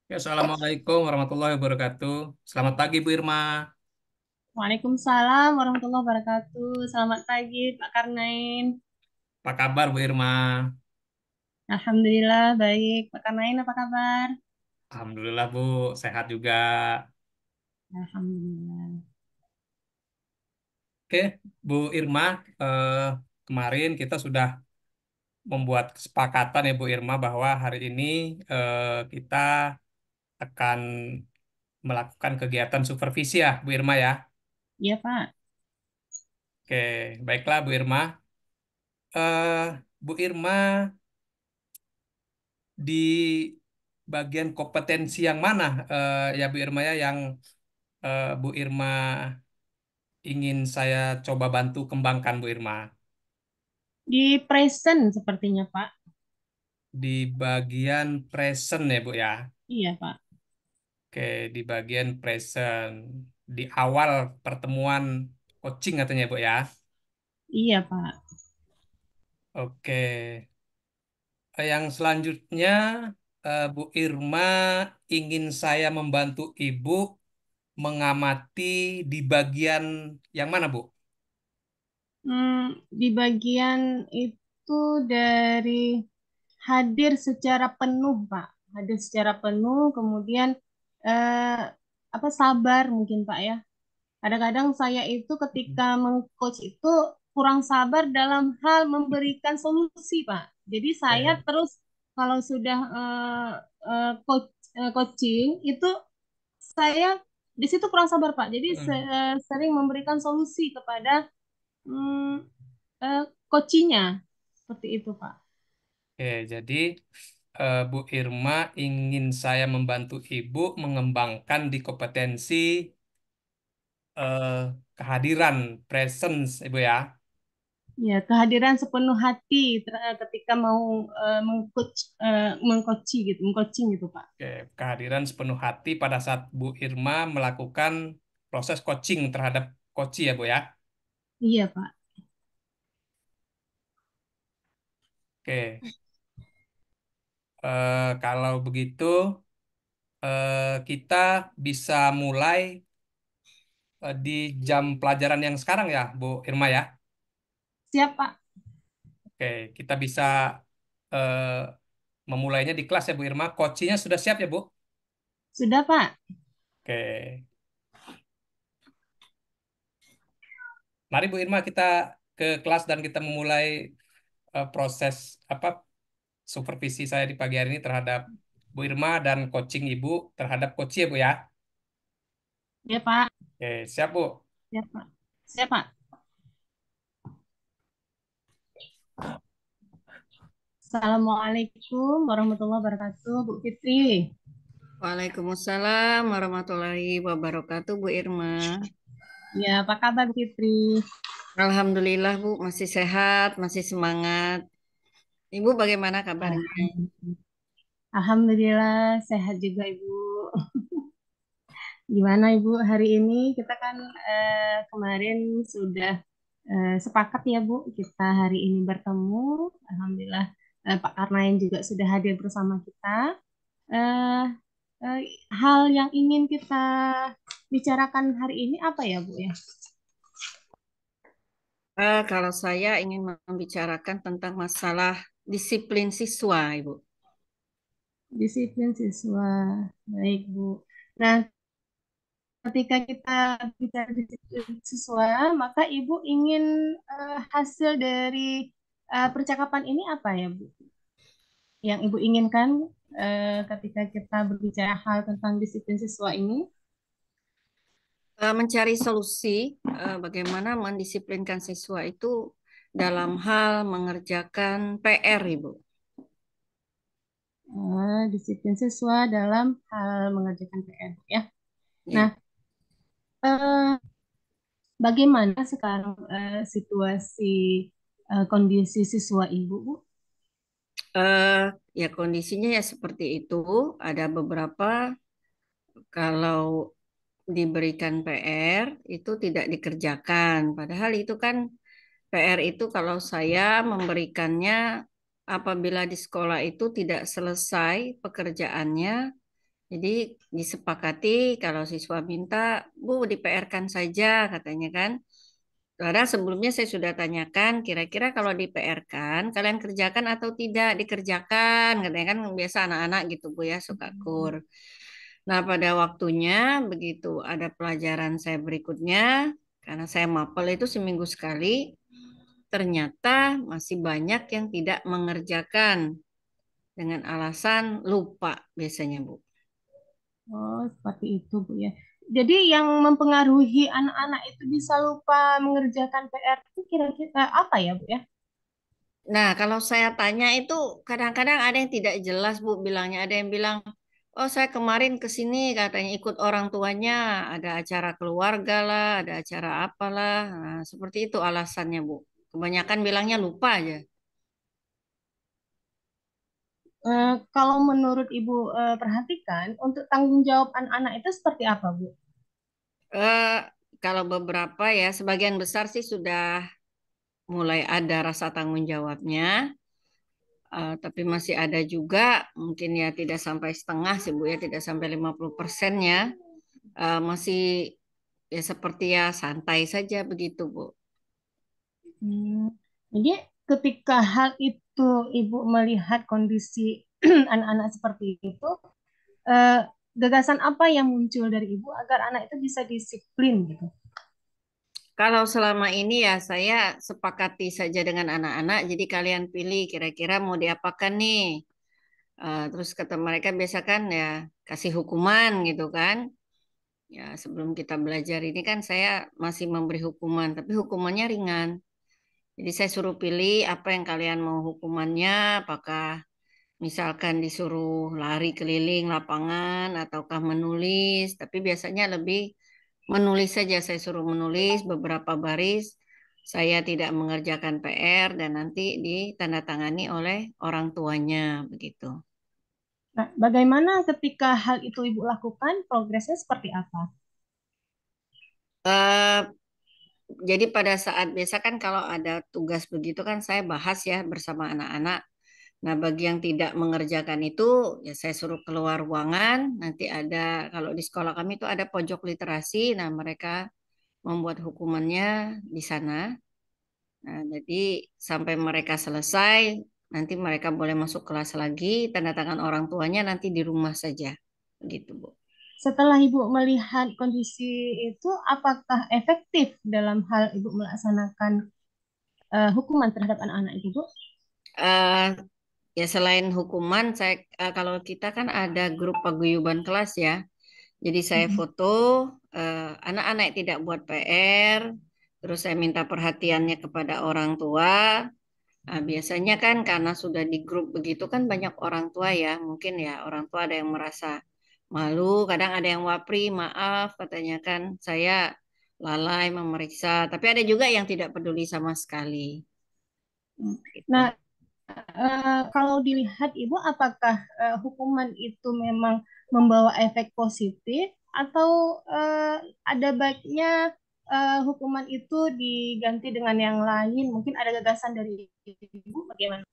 Ya, Assalamualaikum warahmatullahi wabarakatuh. Selamat pagi, Bu Irma. Waalaikumsalam warahmatullahi wabarakatuh. Selamat pagi, Pak Karnain. Apa kabar, Bu Irma? Alhamdulillah baik. Pak Karnain apa kabar? Alhamdulillah, Bu. Sehat juga. Alhamdulillah. Oke, Bu Irma. eh, Kemarin kita sudah membuat kesepakatan ya, Bu Irma, bahwa hari ini kita akan melakukan kegiatan supervisi ya, Bu Irma ya. Iya, Pak. Oke, baiklah, Bu Irma. Bu Irma, di bagian kompetensi yang mana, ya, Bu Irma ya, yang Bu Irma ingin saya coba bantu kembangkan, Bu Irma, Di present sepertinya, Pak. di bagian present ya, Bu ya. Iya, Pak. Oke, di bagian present, di awal pertemuan coaching katanya, Bu ya. Iya, Pak. Oke, yang selanjutnya, Bu Irma ingin saya membantu Ibu mengamati di bagian yang mana, Bu? Di bagian itu dari hadir secara penuh, Pak. Hadir secara penuh, kemudian eh, apa sabar mungkin, Pak ya. Kadang-kadang saya itu ketika mengcoach itu kurang sabar dalam hal memberikan solusi, Pak. Jadi saya Oke. terus kalau sudah coaching itu saya di situ kurang sabar, Pak. Jadi Hmm. sering memberikan solusi kepada mm, coachingnya seperti itu, Pak. Oke, jadi Bu Irma ingin saya membantu Ibu mengembangkan di kompetensi eh, kehadiran, presence, Ibu ya. Ya, kehadiran sepenuh hati ketika mau mengcoaching gitu, mengcoaching gitu, Pak. Oke, kehadiran sepenuh hati pada saat Bu Irma melakukan proses coaching terhadap coach ya, Bu ya. Iya, Pak. Oke, kalau begitu kita bisa mulai di jam pelajaran yang sekarang ya, Bu Irma ya. Siap, Pak. Oke, kita bisa eh, memulainya di kelas ya, Bu Irma. Coachingnya sudah siap ya, Bu? Sudah, Pak. Oke, mari Bu Irma kita ke kelas dan kita memulai proses apa supervisi saya di pagi hari ini terhadap Bu Irma dan coaching Ibu terhadap coach ya, Bu ya. Ya, Pak. Oke, siap, Bu. Siap, Pak. Siap, Pak. Assalamualaikum warahmatullahi wabarakatuh, Bu Fitri. Waalaikumsalam warahmatullahi wabarakatuh, Bu Irma. Ya, apa kabar, Bu Fitri? Alhamdulillah, Bu, masih sehat, masih semangat. Ibu bagaimana kabarnya? Alhamdulillah. Alhamdulillah, sehat juga, Ibu. Gimana, Ibu, hari ini? Kita kan kemarin sudah sepakat ya, Bu, kita hari ini bertemu. Alhamdulillah, Pak Karnain juga sudah hadir bersama kita. Eh, eh, Hal yang ingin kita bicarakan hari ini apa ya, Bu ya? Kalau saya ingin membicarakan tentang masalah disiplin siswa, Ibu. Disiplin siswa. Baik, Bu. Nah, ketika kita bicara disiplin siswa, maka Ibu ingin hasil dari percakapan ini apa ya, Bu? Yang Ibu inginkan ketika kita berbicara hal tentang disiplin siswa ini? Mencari solusi bagaimana mendisiplinkan siswa itu dalam hal mengerjakan PR, Ibu. Disiplin siswa dalam hal mengerjakan PR, ya. Nah, Ya. eh, bagaimana sekarang situasi kondisi siswa Ibu, Bu? Eh, ya kondisinya ya seperti itu. Ada beberapa kalau diberikan PR itu tidak dikerjakan. Padahal itu kan PR itu kalau saya memberikannya apabila di sekolah itu tidak selesai pekerjaannya, Jadi disepakati kalau siswa minta, Bu, di-PR-kan saja katanya kan. Karena sebelumnya saya sudah tanyakan, kira-kira kalau di-PR-kan, kalian kerjakan atau tidak? Dikerjakan, katanya kan biasa anak-anak gitu Bu ya, suka kur. Nah, pada waktunya begitu ada pelajaran saya berikutnya, karena saya mapel itu seminggu sekali, ternyata masih banyak yang tidak mengerjakan dengan alasan lupa biasanya Bu. Oh, seperti itu, Bu ya. Jadi yang mempengaruhi anak-anak itu bisa lupa mengerjakan PR itu kira-kira apa ya, Bu ya? Nah, kalau saya tanya itu kadang-kadang ada yang tidak jelas Bu bilangnya. Ada yang bilang, oh saya kemarin ke sini katanya ikut orang tuanya, ada acara keluarga lah, ada acara apalah. Nah, seperti itu alasannya Bu. Kebanyakan bilangnya lupa aja. Kalau menurut Ibu perhatikan, untuk tanggung jawab anak-anak itu seperti apa, Bu? Eh, Kalau beberapa ya, sebagian besar sih sudah mulai ada rasa tanggung jawabnya. Tapi masih ada juga, mungkin ya tidak sampai setengah sih Bu ya, tidak sampai 50%-nya. Masih ya seperti ya santai saja begitu, Bu. Hmm, Jadi ketika hal itu Ibu melihat kondisi anak-anak seperti itu, eh, gagasan apa yang muncul dari Ibu agar anak itu bisa disiplin gitu? Kalau selama ini ya saya sepakati saja dengan anak-anak, jadi kalian pilih kira-kira mau diapakan nih. Terus kata mereka biasa kan ya kasih hukuman gitu kan. Ya sebelum kita belajar ini kan saya masih memberi hukuman, tapi hukumannya ringan. Jadi saya suruh pilih apa yang kalian mau hukumannya, apakah misalkan disuruh lari keliling lapangan ataukah menulis, tapi biasanya lebih menulis saja. Saya suruh menulis beberapa baris. Saya tidak mengerjakan PR dan nanti ditandatangani oleh orang tuanya begitu. Nah, bagaimana ketika hal itu Ibu lakukan, progresnya seperti apa? Eh, jadi pada saat biasa kan kalau ada tugas begitu kan saya bahas ya bersama anak-anak. Nah, bagi yang tidak mengerjakan itu, ya saya suruh keluar ruangan. Nanti ada, kalau di sekolah kami itu ada pojok literasi. Nah, mereka membuat hukumannya di sana. Nah, jadi sampai mereka selesai, nanti mereka boleh masuk kelas lagi. Tanda tangan orang tuanya nanti di rumah saja. Begitu, Bu. Setelah Ibu melihat kondisi itu, apakah efektif dalam hal Ibu melaksanakan hukuman terhadap anak-anak itu, Bu? Eh, Ya selain hukuman, kalau kita kan ada grup paguyuban kelas ya. Jadi saya Mm-mm. foto anak-anak yang tidak buat PR, terus saya minta perhatiannya kepada orang tua. Nah, biasanya kan karena sudah di grup begitu kan banyak orang tua ya, mungkin ya orang tua ada yang merasa malu, kadang ada yang wapri, maaf katanya kan saya lalai memeriksa, tapi ada juga yang tidak peduli sama sekali. Gitu. Nah, kalau dilihat Ibu, apakah hukuman itu memang membawa efek positif atau ada baiknya hukuman itu diganti dengan yang lain? Mungkin ada gagasan dari Ibu bagaimana?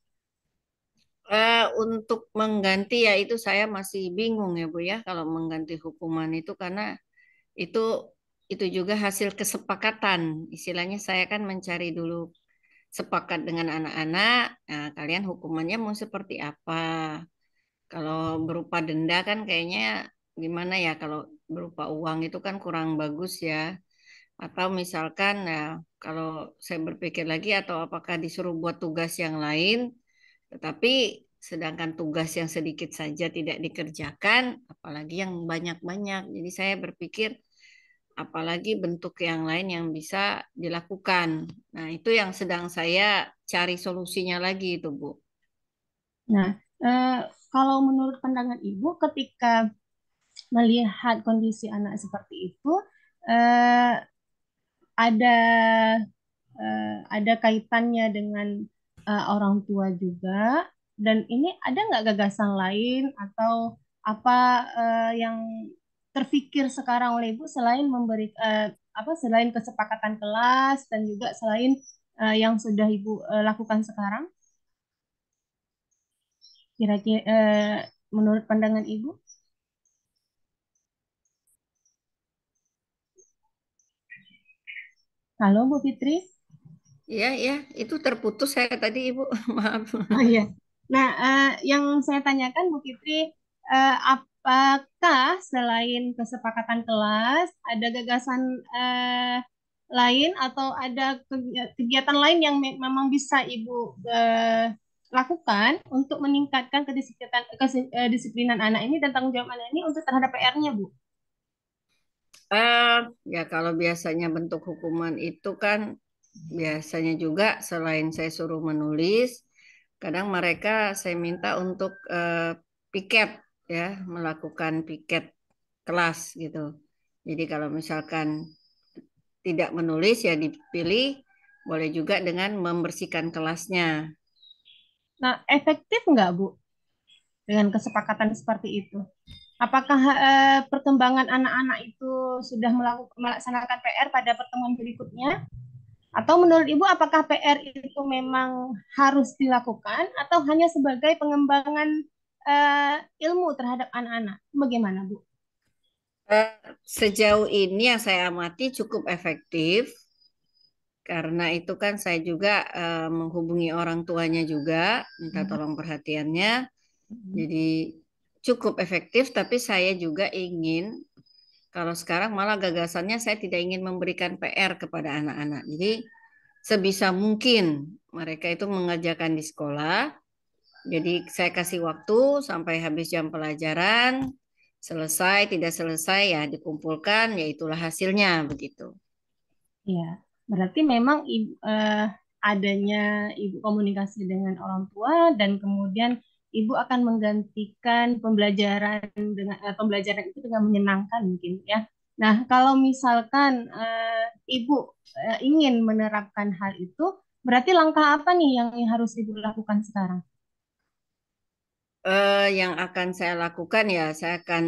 Untuk mengganti ya itu saya masih bingung ya Bu ya kalau mengganti hukuman itu karena itu itu juga hasil kesepakatan. Istilahnya saya kan mencari dulu sepakat dengan anak-anak. Nah, kalian hukumannya mau seperti apa? Kalau berupa denda kan kayaknya gimana ya? Kalau berupa uang itu kan kurang bagus ya. Atau misalkan ya kalau saya berpikir lagi atau apakah disuruh buat tugas yang lain, tetapi sedangkan tugas yang sedikit saja tidak dikerjakan, apalagi yang banyak-banyak. Jadi saya berpikir apalagi bentuk yang lain yang bisa dilakukan. Nah, itu yang sedang saya cari solusinya lagi itu, Bu. Nah, eh, kalau menurut pandangan Ibu, ketika melihat kondisi anak seperti itu, eh, ada ada kaitannya dengan orang tua juga. Dan ini ada nggak gagasan lain atau apa yang terfikir sekarang oleh Ibu selain memberi selain kesepakatan kelas dan juga selain yang sudah Ibu lakukan sekarang? Kira-kira menurut pandangan Ibu? Halo Bu Fitri. Iya, iya, itu terputus saya tadi, Ibu. Maaf. Oh iya. Nah, yang saya tanyakan Bu Fitri, apakah selain kesepakatan kelas, ada gagasan lain atau ada kegiatan lain yang memang bisa Ibu lakukan untuk meningkatkan kedisiplinan anak ini dan tanggung jawab anak ini untuk terhadap PR-nya, Bu? Eh, ya kalau biasanya bentuk hukuman itu kan biasanya juga selain saya suruh menulis, kadang mereka saya minta untuk piket ya, melakukan piket kelas gitu. Jadi kalau misalkan tidak menulis ya dipilih, boleh juga dengan membersihkan kelasnya. Nah, efektif nggak, Bu, dengan kesepakatan seperti itu? Apakah perkembangan anak-anak itu sudah melaksanakan PR pada pertemuan berikutnya? Atau menurut Ibu, apakah PR itu memang harus dilakukan atau hanya sebagai pengembangan ilmu terhadap anak-anak? Bagaimana, Bu? Eh, Sejauh ini yang saya amati cukup efektif karena itu kan saya juga menghubungi orang tuanya juga minta tolong perhatiannya. Jadi cukup efektif, tapi saya juga ingin kalau sekarang malah gagasannya saya tidak ingin memberikan PR kepada anak-anak. Jadi sebisa mungkin mereka itu mengerjakan di sekolah. Jadi saya kasih waktu sampai habis jam pelajaran, selesai tidak selesai ya dikumpulkan, ya itulah hasilnya begitu. Ya, berarti memang adanya Ibu komunikasi dengan orang tua dan kemudian Ibu akan menggantikan pembelajaran itu dengan menyenangkan mungkin ya. Nah, kalau misalkan Ibu ingin menerapkan hal itu, berarti langkah apa nih yang harus Ibu lakukan sekarang? Yang akan saya lakukan ya saya akan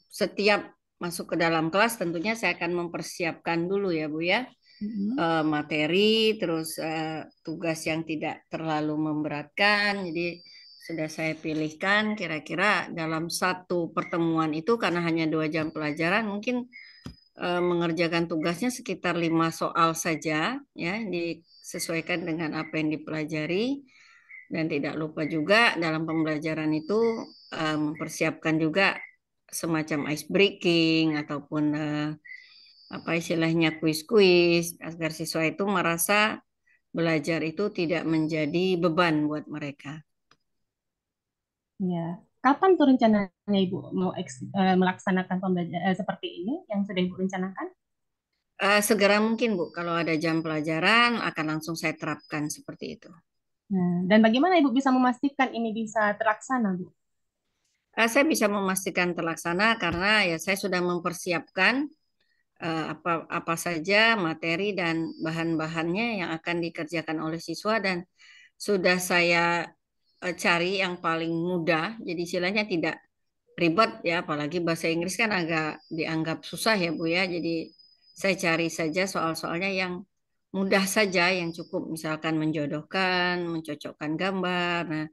setiap masuk ke dalam kelas tentunya saya akan mempersiapkan dulu ya Bu ya. Mm-mm. Materi, terus tugas yang tidak terlalu memberatkan. Jadi sudah saya pilihkan kira-kira dalam satu pertemuan itu karena hanya 2 jam pelajaran, mungkin mengerjakan tugasnya sekitar 5 soal saja, ya, disesuaikan dengan apa yang dipelajari. Dan tidak lupa juga dalam pembelajaran itu mempersiapkan juga semacam ice breaking ataupun apa istilahnya kuis-kuis agar siswa itu merasa belajar itu tidak menjadi beban buat mereka. Ya. Kapan tuh rencananya Ibu mau melaksanakan pembelajaran seperti ini yang sudah Ibu rencanakan? Segera mungkin Bu, kalau ada jam pelajaran akan langsung saya terapkan seperti itu. Nah, dan bagaimana Ibu bisa memastikan ini bisa terlaksana, Bu? Saya bisa memastikan terlaksana karena ya saya sudah mempersiapkan apa apa saja materi dan bahan-bahannya yang akan dikerjakan oleh siswa dan sudah saya cari yang paling mudah. Jadi istilahnya tidak ribet ya, apalagi bahasa Inggris kan agak dianggap susah ya Bu ya. Jadi saya cari saja soal-soalnya yang mudah saja, yang cukup misalkan menjodohkan, mencocokkan gambar. Nah,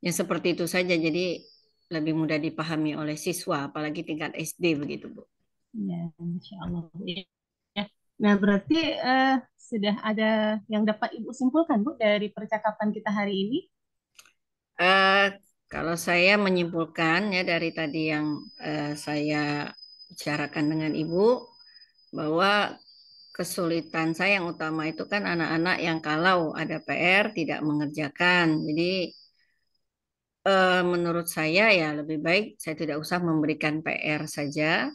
yang seperti itu saja. Jadi lebih mudah dipahami oleh siswa, apalagi tingkat SD begitu Bu. Ya, insya Allah, Bu. Ya. Nah, berarti eh, sudah ada yang dapat Ibu simpulkan, Bu, dari percakapan kita hari ini. Eh, Kalau saya menyimpulkan ya dari tadi yang saya bicarakan dengan Ibu, bahwa kesulitan saya yang utama itu kan anak-anak yang kalau ada PR tidak mengerjakan. Jadi menurut saya ya lebih baik saya tidak usah memberikan PR saja,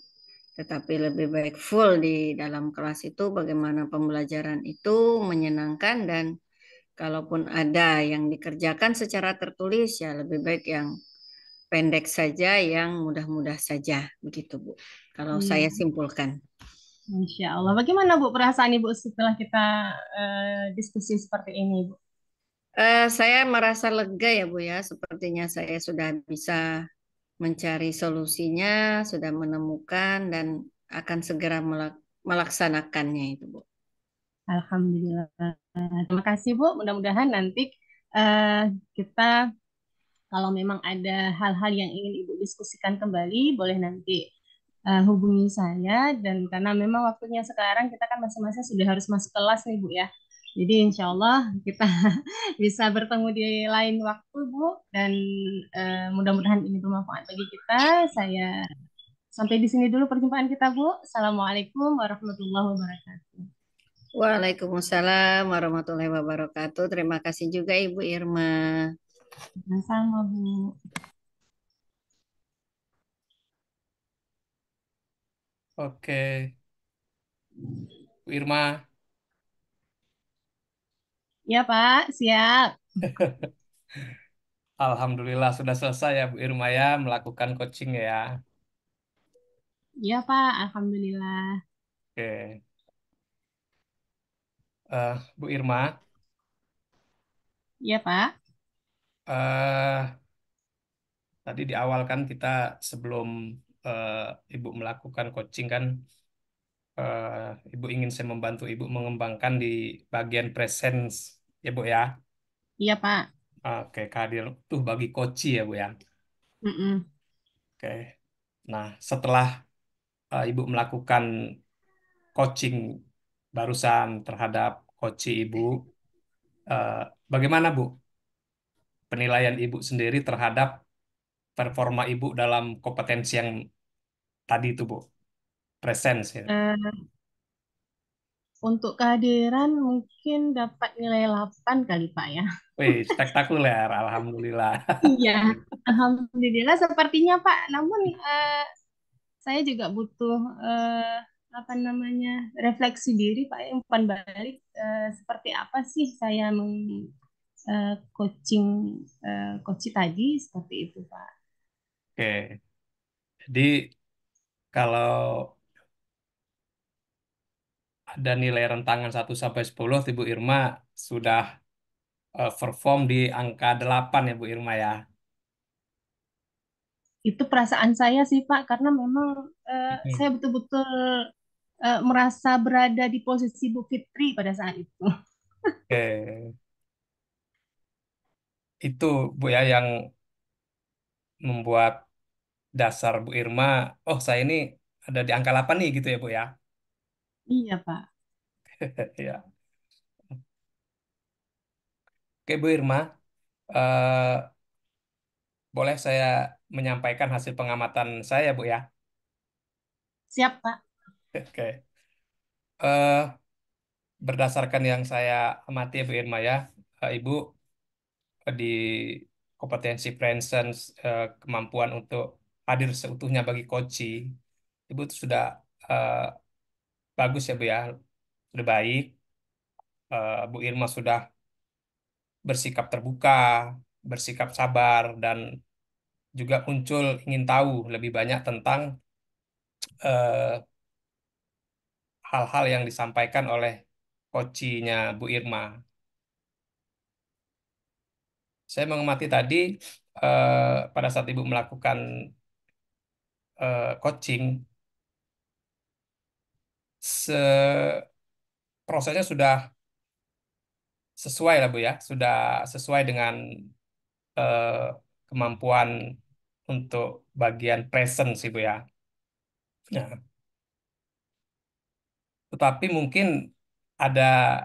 tetapi lebih baik full di dalam kelas itu bagaimana pembelajaran itu menyenangkan dan kalaupun ada yang dikerjakan secara tertulis ya lebih baik yang pendek saja, yang mudah-mudah saja begitu Bu. Kalau saya Iya, simpulkan. insya Allah. Bagaimana, Bu, perasaan Ibu setelah kita diskusi seperti ini, Bu? Saya merasa lega ya Bu ya, sepertinya saya sudah bisa mencari solusinya, sudah menemukan dan akan segera melaksanakannya itu Bu. Alhamdulillah. Terima kasih, Bu. Mudah-mudahan nanti eh, kita kalau memang ada hal-hal yang ingin Ibu diskusikan kembali, boleh nanti hubungi saya, dan karena memang waktunya sekarang kita kan masing-masing sudah harus masuk kelas nih Bu ya. Jadi insya Allah kita bisa bertemu di lain waktu Bu, dan mudah-mudahan ini bermanfaat bagi kita. Saya sampai di sini dulu perjumpaan kita Bu. Assalamualaikum warahmatullahi wabarakatuh. Waalaikumsalam warahmatullahi wabarakatuh. Terima kasih juga Ibu Irma. Sama-sama Bu. Oke, Bu Irma. Ya Pak, siap. Alhamdulillah sudah selesai ya Bu Irma ya melakukan coaching ya. Ya Pak, Alhamdulillah. Oke. Bu Irma, Ya Pak. eh tadi di awal kan kita sebelum eh, Ibu melakukan coaching kan, Ibu ingin saya membantu Ibu mengembangkan di bagian presence ya Bu ya. Iya Pak. Oke, kehadiran tuh bagi coach ya Bu ya. Mm-mm. Oke. Nah, setelah Ibu melakukan coaching barusan terhadap coach Ibu, eh, bagaimana Bu penilaian Ibu sendiri terhadap performa Ibu dalam kompetensi yang tadi itu Bu, presence ya. Eh, untuk kehadiran mungkin dapat nilai 8 kali Pak ya. Wih, spektakuler, alhamdulillah. Iya, Alhamdulillah sepertinya Pak. Namun saya juga butuh apa namanya refleksi diri Pak, ya, umpan balik seperti apa sih saya coaching coach tadi seperti itu Pak. Oke, jadi kalau ada nilai rentangan 1 sampai 10, Ibu Irma sudah perform di angka 8 ya Bu Irma ya. Itu perasaan saya sih Pak, karena memang Mm-mm. saya betul-betul merasa berada di posisi Bu Fitri pada saat itu. Oke, itu Bu ya yang membuat dasar Bu Irma, oh saya ini ada di angka 8 nih gitu ya Bu ya. Iya Pak. Ya. Oke Bu Irma, eh, boleh saya menyampaikan hasil pengamatan saya Bu ya. Siap Pak. Oke. Eh, Berdasarkan yang saya amati ya Bu Irma ya, Ibu di kompetensi presence, kemampuan untuk hadir seutuhnya bagi coachi, Ibu itu sudah eh, bagus ya Bu ya, sudah baik. Bu Irma sudah bersikap terbuka, bersikap sabar, dan juga muncul ingin tahu lebih banyak tentang eh, hal-hal yang disampaikan oleh coachinya Bu Irma. Saya mengamati tadi pada saat Ibu melakukan coaching, prosesnya sudah sesuai lah Bu ya, sudah sesuai dengan eh, kemampuan untuk bagian presence sih Bu ya. Nah, tetapi mungkin ada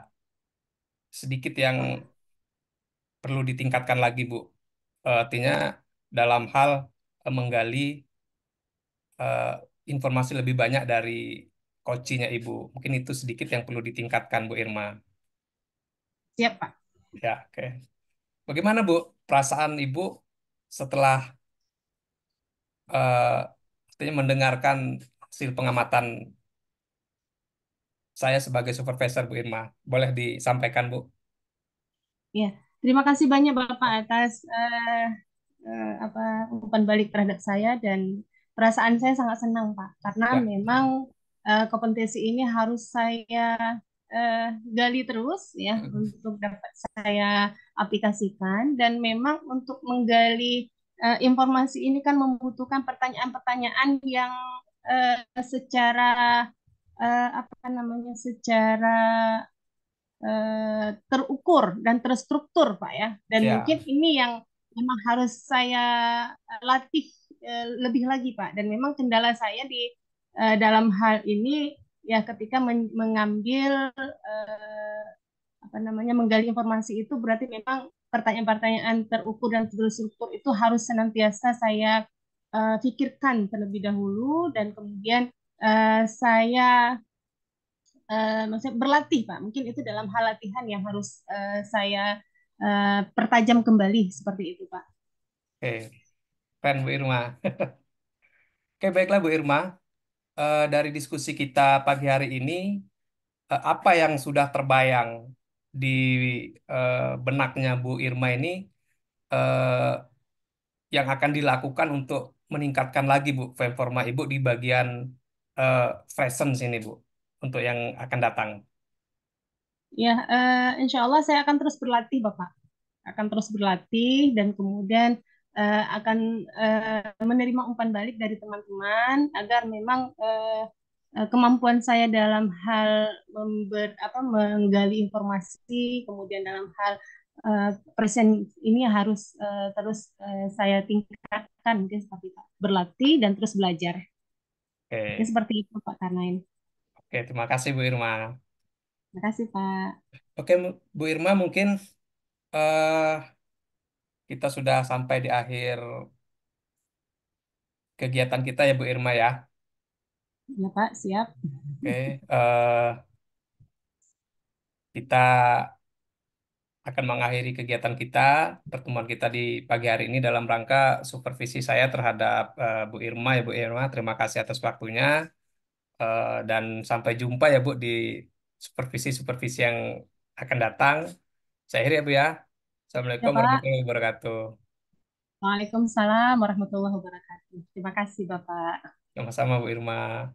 sedikit yang perlu ditingkatkan lagi Bu. Artinya dalam hal menggali eh, informasi lebih banyak dari coachingnya Ibu. Mungkin itu sedikit yang perlu ditingkatkan Bu Irma. Siap Pak. Ya, oke. Bagaimana Bu perasaan Ibu setelah eh, artinya mendengarkan hasil pengamatan saya sebagai supervisor Bu Irma? Boleh disampaikan Bu? Ya, terima kasih banyak Bapak atas apa umpan balik terhadap saya, dan perasaan saya sangat senang Pak, karena Ya, memang kompetensi ini harus saya gali terus ya untuk dapat saya aplikasikan, dan memang untuk menggali informasi ini kan membutuhkan pertanyaan-pertanyaan yang secara apa namanya secara terukur dan terstruktur, Pak ya. Dan mungkin ya, ini yang memang harus saya latih lebih lagi, Pak. Dan memang kendala saya di dalam hal ini ya ketika mengambil apa namanya menggali informasi itu berarti memang pertanyaan-pertanyaan terukur dan terstruktur itu harus senantiasa saya pikirkan terlebih dahulu dan kemudian saya maksudnya berlatih Pak. Mungkin itu dalam hal latihan yang harus saya pertajam kembali seperti itu Pak. Oke, keren Bu Irma. Oke, baiklah Bu Irma. Dari diskusi kita pagi hari ini, apa yang sudah terbayang di benaknya Bu Irma ini eh, yang akan dilakukan untuk meningkatkan lagi Bu performa Ibu di bagian eh, fashion sini Bu, untuk yang akan datang. Ya, insya Allah saya akan terus berlatih Bapak. Akan terus berlatih dan kemudian akan menerima umpan balik dari teman-teman agar memang kemampuan saya dalam hal menggali informasi, kemudian dalam hal present ini harus terus saya tingkatkan, mungkin seperti itu. Berlatih dan terus belajar. Mungkin Oke, seperti itu Pak Karnain. oke, terima kasih Bu Irma. Terima kasih Pak. Oke, Bu Irma, mungkin eh, kita sudah sampai di akhir kegiatan kita ya Bu Irma ya. Ya Pak, siap. Oke, kita akan mengakhiri kegiatan kita, pertemuan kita di pagi hari ini dalam rangka supervisi saya terhadap Bu Irma ya Bu Irma. Terima kasih atas waktunya. Dan sampai jumpa ya Bu di supervisi-supervisi yang akan datang. Saya akhiri ya Bu ya. Ya Assalamualaikum Pak. warahmatullahi wabarakatuh. Waalaikumsalam warahmatullahi wabarakatuh. Terima kasih Bapak. Sama-sama Bu Irma.